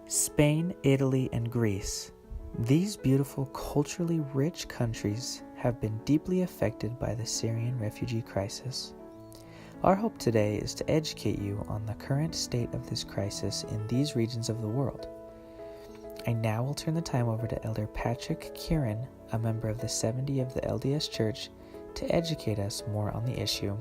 Spain, Italy, and Greece. These beautiful, culturally rich countries have been deeply affected by the Syrian refugee crisis. Our hope today is to educate you on the current state of this crisis in these regions of the world. I now will turn the time over to Elder Patrick Kieran, a member of the 70 of the LDS Church, to educate us more on the issue.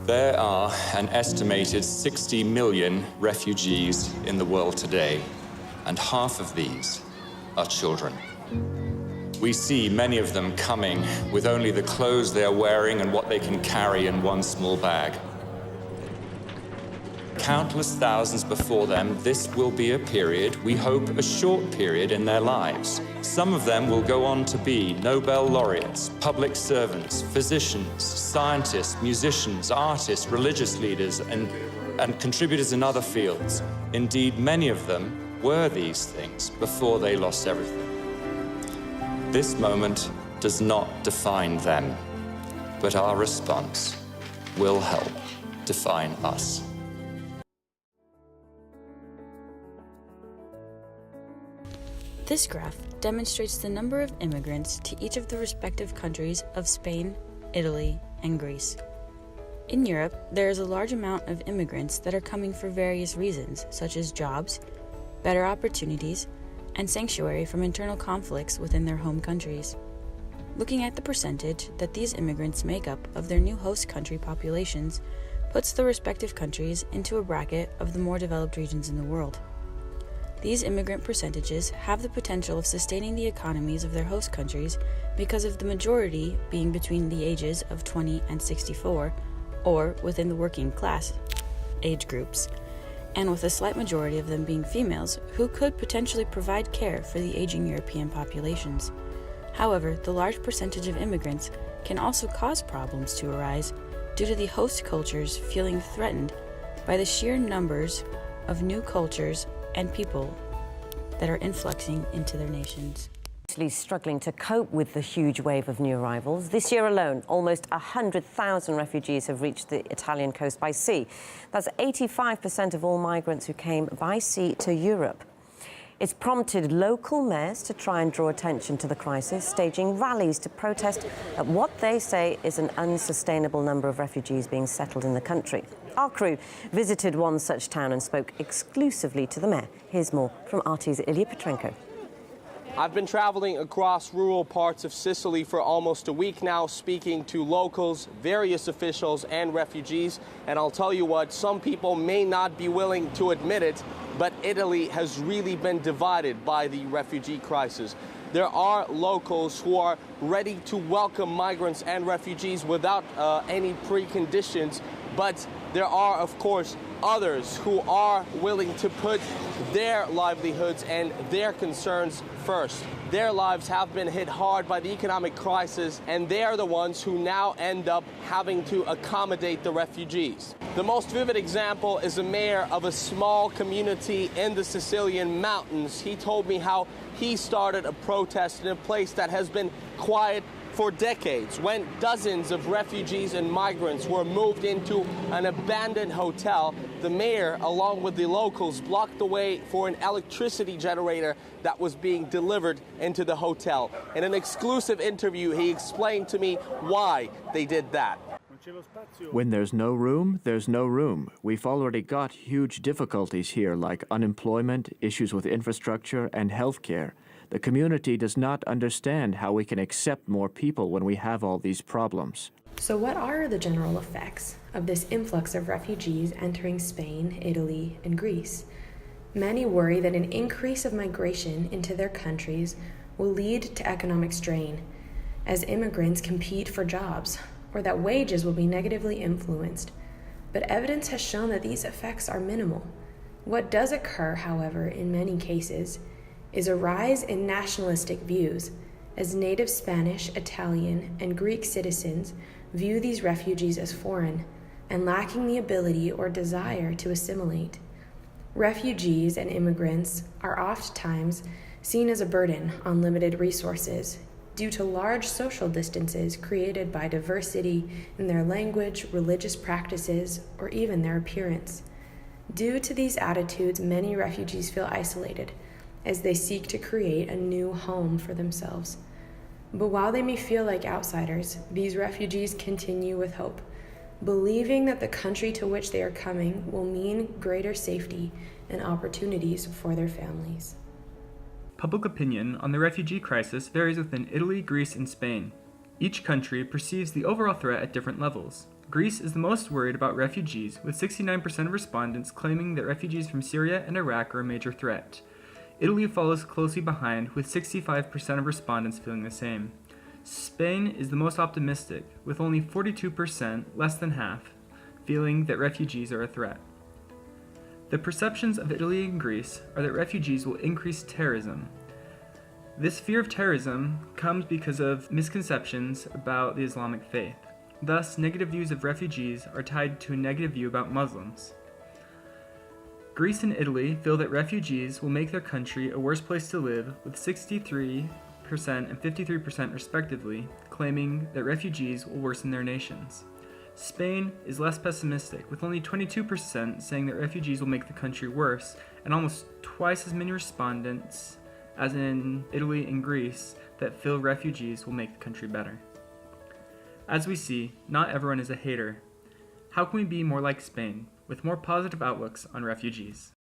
There are an estimated 60 million refugees in the world today, and half of these are children. We see many of them coming with only the clothes they are wearing and what they can carry in one small bag. Countless thousands before them, this will be a period, we hope a short period in their lives. Some of them will go on to be Nobel laureates, public servants, physicians, scientists, musicians, artists, religious leaders, and contributors in other fields. Indeed, many of them were these things before they lost everything. This moment does not define them, but our response will help define us. This graph demonstrates the number of immigrants to each of the respective countries of Spain, Italy, and Greece. In Europe, there is a large amount of immigrants that are coming for various reasons, such as jobs, better opportunities, and sanctuary from internal conflicts within their home countries. Looking at the percentage that these immigrants make up of their new host country populations puts the respective countries into a bracket of the more developed regions in the world. These immigrant percentages have the potential of sustaining the economies of their host countries because of the majority being between the ages of 20 and 64, or within the working class age groups, and with a slight majority of them being females who could potentially provide care for the aging European populations. However, the large percentage of immigrants can also cause problems to arise due to the host cultures feeling threatened by the sheer numbers of new cultures and people that are influxing into their nations. Italy struggling to cope with the huge wave of new arrivals. This year alone, almost 100,000 refugees have reached the Italian coast by sea. That's 85% of all migrants who came by sea to Europe. It's prompted local mayors to try and draw attention to the crisis, staging rallies to protest at what they say is an unsustainable number of refugees being settled in the country. Our crew visited one such town and spoke exclusively to the mayor. Here's more from RT's Ilya Petrenko. I've been traveling across rural parts of Sicily for almost a week now, speaking to locals, various officials, and refugees. And I'll tell you what, some people may not be willing to admit it, but Italy has really been divided by the refugee crisis. There are locals who are ready to welcome migrants and refugees without any preconditions, but there are, of course, others who are willing to put their livelihoods and their concerns first. Their lives have been hit hard by the economic crisis, and they are the ones who now end up having to accommodate the refugees. The most vivid example is a mayor of a small community in the Sicilian mountains. He told me how he started a protest in a place that has been quiet for decades, when dozens of refugees and migrants were moved into an abandoned hotel. The mayor, along with the locals, blocked the way for an electricity generator that was being delivered into the hotel. In an exclusive interview, he explained to me why they did that. When there's no room, there's no room. We've already got huge difficulties here, like unemployment, issues with infrastructure, and healthcare. The community does not understand how we can accept more people when we have all these problems. So what are the general effects of this influx of refugees entering Spain, Italy, and Greece? Many worry that an increase of migration into their countries will lead to economic strain as immigrants compete for jobs, or that wages will be negatively influenced. But evidence has shown that these effects are minimal. What does occur, however, in many cases, is a rise in nationalistic views, as native Spanish, Italian, and Greek citizens view these refugees as foreign and lacking the ability or desire to assimilate. Refugees and immigrants are oftentimes seen as a burden on limited resources, due to large social distances created by diversity in their language, religious practices, or even their appearance. Due to these attitudes, many refugees feel isolated as they seek to create a new home for themselves. But while they may feel like outsiders, these refugees continue with hope, believing that the country to which they are coming will mean greater safety and opportunities for their families. Public opinion on the refugee crisis varies within Italy, Greece, and Spain. Each country perceives the overall threat at different levels. Greece is the most worried about refugees, with 69% of respondents claiming that refugees from Syria and Iraq are a major threat. Italy follows closely behind, with 65% of respondents feeling the same. Spain is the most optimistic, with only 42%, less than half, feeling that refugees are a threat. The perceptions of Italy and Greece are that refugees will increase terrorism. This fear of terrorism comes because of misconceptions about the Islamic faith. Thus, negative views of refugees are tied to a negative view about Muslims. Greece and Italy feel that refugees will make their country a worse place to live, with 63% and 53% respectively claiming that refugees will worsen their nations. Spain is less pessimistic, with only 22% saying that refugees will make the country worse, and almost twice as many respondents as in Italy and Greece that feel refugees will make the country better. As we see, not everyone is a hater. How can we be more like Spain, with more positive outlooks on refugees?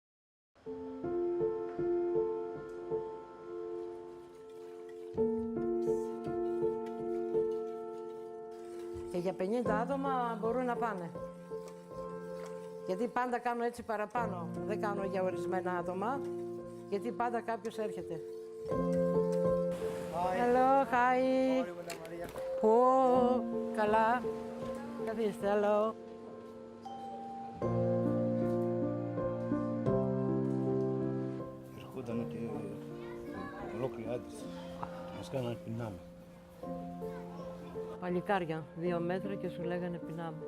Και για 50 άτομα μπορούν να πάνε. Γιατί πάντα κάνω έτσι παραπάνω. Δεν κάνω για ορισμένα άτομα, γιατί πάντα κάποιος έρχεται. Hello, hi. Καλά. Καθίστε, hello. Ερχόταν και ολόκληρη άντρες. Μας κάνανε πεινάμε. Παλικάρια, 2 μέτρα και σου λέγανε πεινάμε.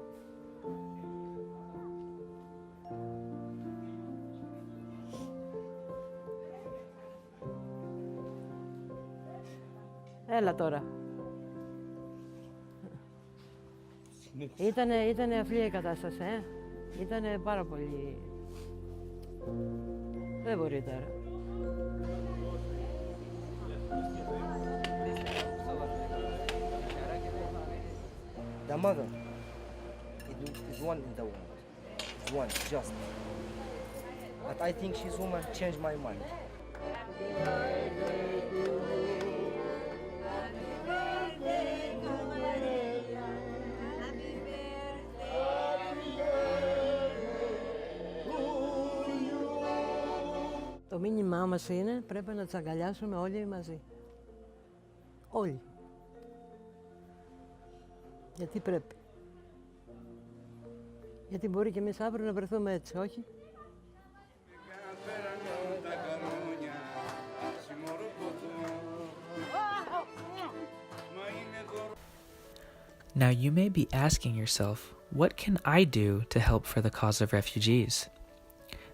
Έλα τώρα. Ήτανε αφλία η κατάσταση, Ήτανε πάρα πολύ... Δεν μπορεί τώρα. The mother is one in the world. One, just. But I think she's woman changed my mind. Το μήνυμά μας είναι πρέπει να τις αγκαλιάσουμε όλοι μαζί. Όλοι. Γιατί πρέπει. Γιατί μπορεί και εμείς αύριο να βρεθούμε έτσι, όχι. Now you may be asking yourself, what can I do to help for the cause of refugees?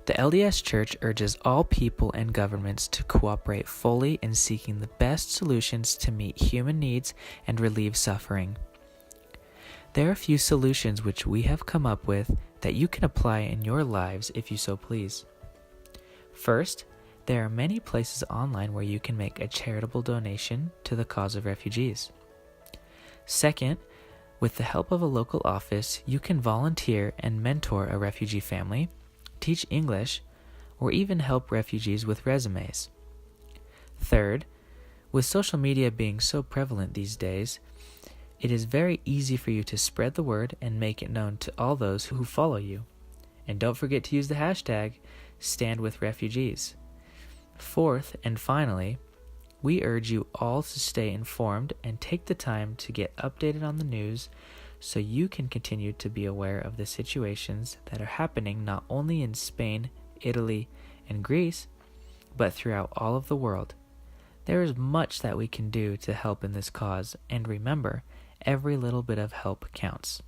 The LDS Church urges all people and governments to cooperate fully in seeking the best solutions to meet human needs and relieve suffering. There are a few solutions which we have come up with that you can apply in your lives if you so please. First, there are many places online where you can make a charitable donation to the cause of refugees. Second, with the help of a local office, you can volunteer and mentor a refugee family, teach English, or even help refugees with resumes. Third, with social media being so prevalent these days, it is very easy for you to spread the word and make it known to all those who follow you. And don't forget to use the hashtag #StandWithRefugees. Fourth, and finally, we urge you all to stay informed and take the time to get updated on the news so you can continue to be aware of the situations that are happening not only in Spain, Italy, and Greece, but throughout all of the world. There is much that we can do to help in this cause, and remember, every little bit of help counts.